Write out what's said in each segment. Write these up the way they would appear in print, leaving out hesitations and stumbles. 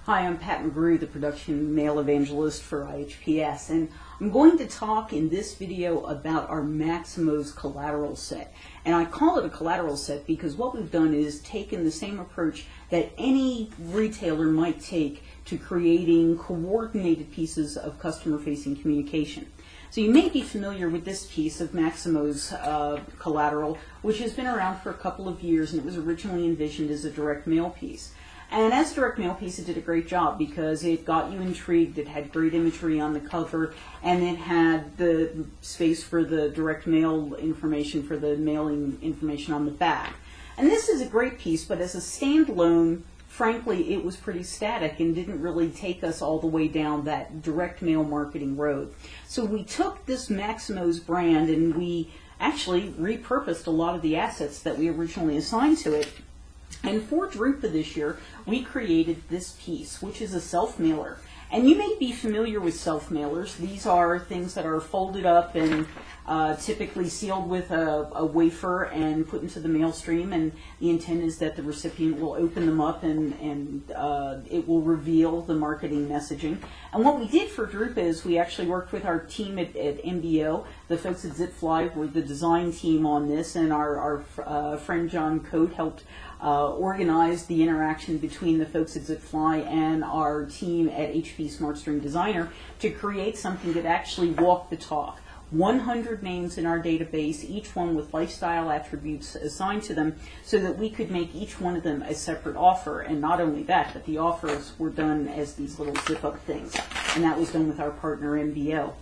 Hi, I'm Pat McGrew, the production mail evangelist for IHPS, and I'm going to talk in this video about our Maximo's collateral set. And I call it a collateral set because what we've done is taken the same approach that any retailer might take to creating coordinated pieces of customer-facing communication. So you may be familiar with this piece of Maximo's collateral, which has been around for a couple of years, and it was originally envisioned as a direct mail piece. And as a direct mail piece, it did a great job because it got you intrigued, it had great imagery on the cover, and it had the space for the direct mail information, for the mailing information on the back. And this is a great piece, but as a standalone, frankly, it was pretty static and didn't really take us all the way down that direct mail marketing road. So we took this Maximo's brand and we actually repurposed a lot of the assets that we originally assigned to it. And for Drupa this year, we created this piece, which is a self-mailer. And you may be familiar with self-mailers. These are things that are folded up and typically sealed with a wafer and put into the mail stream. And the intent is that the recipient will open them up and it will reveal the marketing messaging. And what we did for Drupa is we actually worked with our team at MBO. The folks at ZipFly were the design team on this, and our friend John Coate helped organize the interaction between the folks at ZipFly and our team at HP SmartString Designer to create something that actually walked the talk. 100 names in our database, each one with lifestyle attributes assigned to them, so that we could make each one of them a separate offer. And not only that, but the offers were done as these little zip-up things, and that was done with our partner MBO.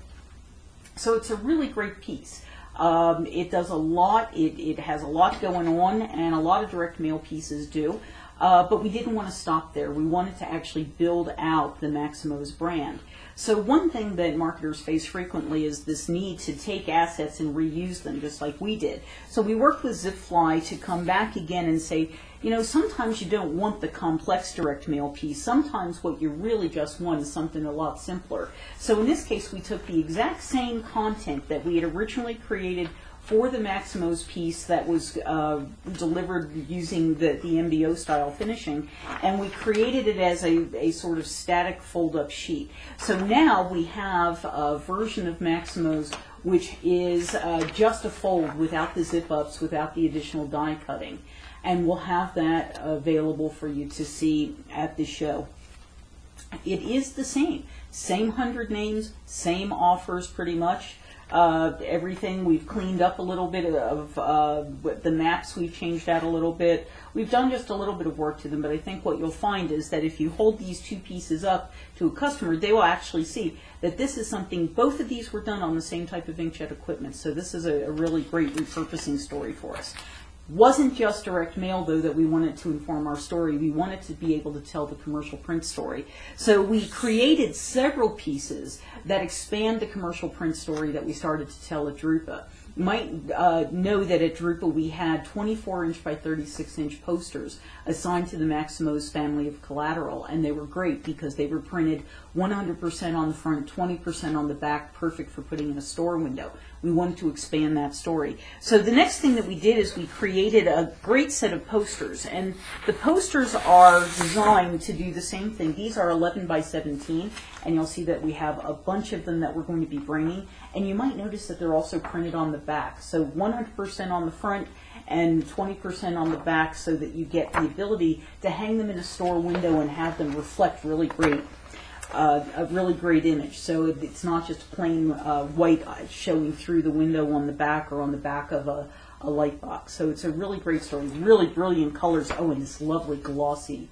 So it's a really great piece. It does a lot, it has a lot going on, and a lot of direct mail pieces do, but we didn't want to stop there. We wanted to actually build out the Maximo's brand. So one thing that marketers face frequently is this need to take assets and reuse them, just like we did. So we worked with ZipFly to come back again and say, you know, sometimes you don't want the complex direct mail piece. Sometimes what you really just want is something a lot simpler. So in this case, we took the exact same content that we had originally created for the Maximo's piece that was delivered using the MBO style finishing, and we created it as a sort of static fold-up sheet. So now we have a version of Maximo's which is just a fold without the zip-ups, without the additional die cutting. And we'll have that available for you to see at the show. It is the same 100 names, same offers pretty much. Everything we've cleaned up a little bit of the maps, we've changed out a little bit. We've done just a little bit of work to them, but I think what you'll find is that if you hold these two pieces up to a customer, they will actually see that this is something, both of these were done on the same type of inkjet equipment, so this is a really great repurposing story for us. Wasn't just direct mail, though, that we wanted to inform our story. We wanted to be able to tell the commercial print story. So we created several pieces that expand the commercial print story that we started to tell at Drupa. You might know that at Drupa we had 24-inch by 36-inch posters assigned to the Maximo's family of collateral, and they were great because they were printed 100% on the front, 20% on the back, perfect for putting in a store window. We wanted to expand that story. So the next thing that we did is we created a great set of posters, and the posters are designed to do the same thing. These are 11 by 17, and you'll see that we have a bunch of them that we're going to be bringing, and you might notice that they're also printed on the back. So 100% on the front and 20% on the back, so that you get the ability to hang them in a store window and have them reflect really great. A really great image. So it's not just plain white showing through the window on the back or on the back of a light box. So it's a really great story, really brilliant colors. Oh, and this lovely glossy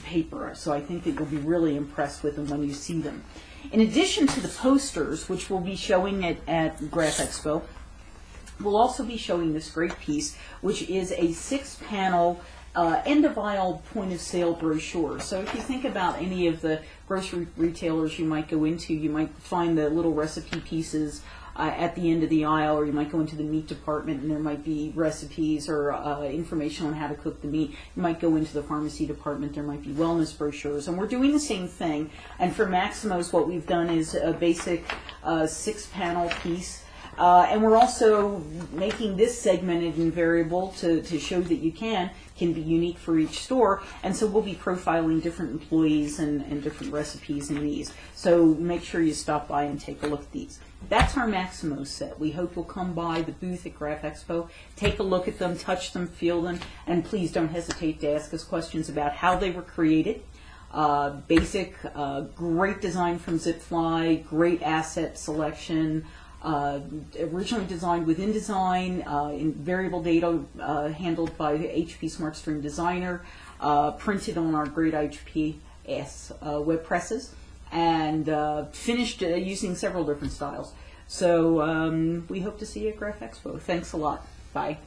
paper. So I think that you'll be really impressed with them when you see them. In addition to the posters, which we'll be showing at GraphExpo, we'll also be showing this great piece, which is a 6-panel end-of-aisle point-of-sale brochure. So if you think about any of the grocery retailers you might go into, you might find the little recipe pieces at the end of the aisle, or you might go into the meat department and there might be recipes or information on how to cook the meat. You might go into the pharmacy department, there might be wellness brochures, and we're doing the same thing. And for Maximo's, what we've done is a basic 6-panel piece And we're also making this segmented and variable to show that you can be unique for each store. And so we'll be profiling different employees and different recipes in these. So make sure you stop by and take a look at these. That's our Maximo set. We hope you'll come by the booth at GraphExpo, take a look at them, touch them, feel them, and please don't hesitate to ask us questions about how they were created. Basic, great design from Zipfly, great asset selection, originally designed within design, in variable data handled by the HP SmartStream Designer, printed on our great IHPS web presses, and finished using several different styles. So we hope to see you at GraphExpo. Thanks a lot. Bye.